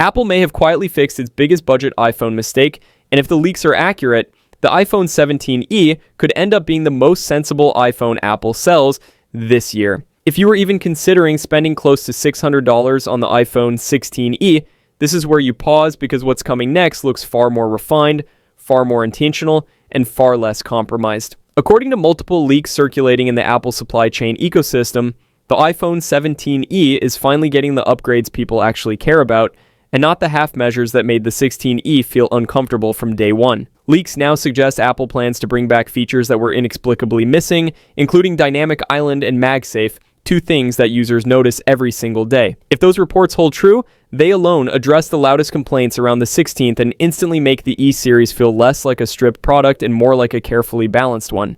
Apple may have quietly fixed its biggest budget iPhone mistake, and if the leaks are accurate, the iPhone 17e could end up being the most sensible iPhone Apple sells this year. If you were even considering spending close to $600 on the iPhone 16e, this is where you pause because what's coming next looks far more refined, far more intentional, and far less compromised. According to multiple leaks circulating in the Apple supply chain ecosystem, the iPhone 17e is finally getting the upgrades people actually care about, and not the half measures that made the 16e feel uncomfortable from day one. Leaks now suggest Apple plans to bring back features that were inexplicably missing, including Dynamic Island and MagSafe, two things that users notice every single day. If those reports hold true, they alone address the loudest complaints around the 16th and instantly make the E-series feel less like a stripped product and more like a carefully balanced one.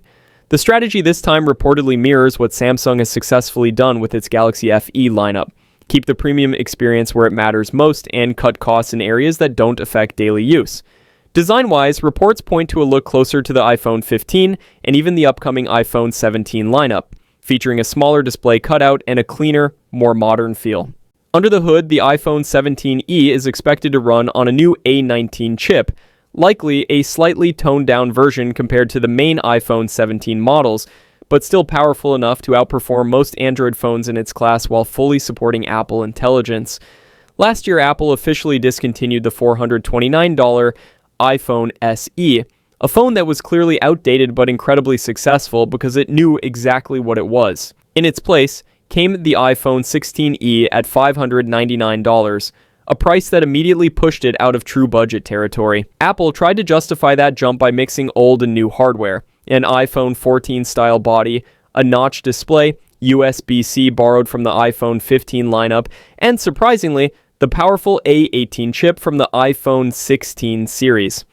The strategy this time reportedly mirrors what Samsung has successfully done with its Galaxy FE lineup. Keep the premium experience where it matters most and cut costs in areas that don't affect daily use. Design-wise, reports point to a look closer to the iPhone 15 and even the upcoming iPhone 17 lineup, featuring a smaller display cutout and a cleaner, more modern feel. Under the hood, the iPhone 17e is expected to run on a new A19 chip, likely a slightly toned-down version compared to the main iPhone 17 models, but still powerful enough to outperform most Android phones in its class while fully supporting Apple Intelligence. Last year, Apple officially discontinued the $429 iPhone SE, a phone that was clearly outdated but incredibly successful because it knew exactly what it was. In its place came the iPhone 16e at $599, a price that immediately pushed it out of true budget territory. Apple tried to justify that jump by mixing old and new hardware, an iPhone 14 style body, a notched display, USB-C borrowed from the iPhone 15 lineup, and surprisingly, the powerful A18 chip from the iPhone 16 series.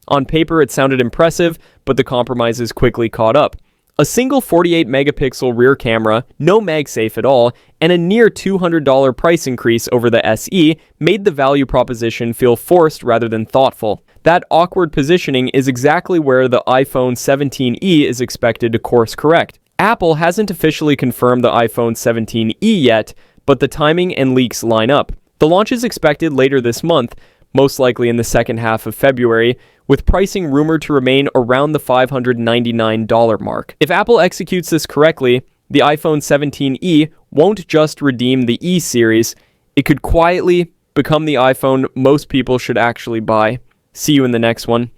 On paper, it sounded impressive, but the compromises quickly caught up. A single 48-megapixel rear camera, no MagSafe at all, and a near $200 price increase over the SE made the value proposition feel forced rather than thoughtful. That awkward positioning is exactly where the iPhone 17e is expected to course correct. Apple hasn't officially confirmed the iPhone 17e yet, but the timing and leaks line up. The launch is expected later this month, most likely in the second half of February, with pricing rumored to remain around the $599 mark. If Apple executes this correctly, the iPhone 17e won't just redeem the E series, it could quietly become the iPhone most people should actually buy. See you in the next one.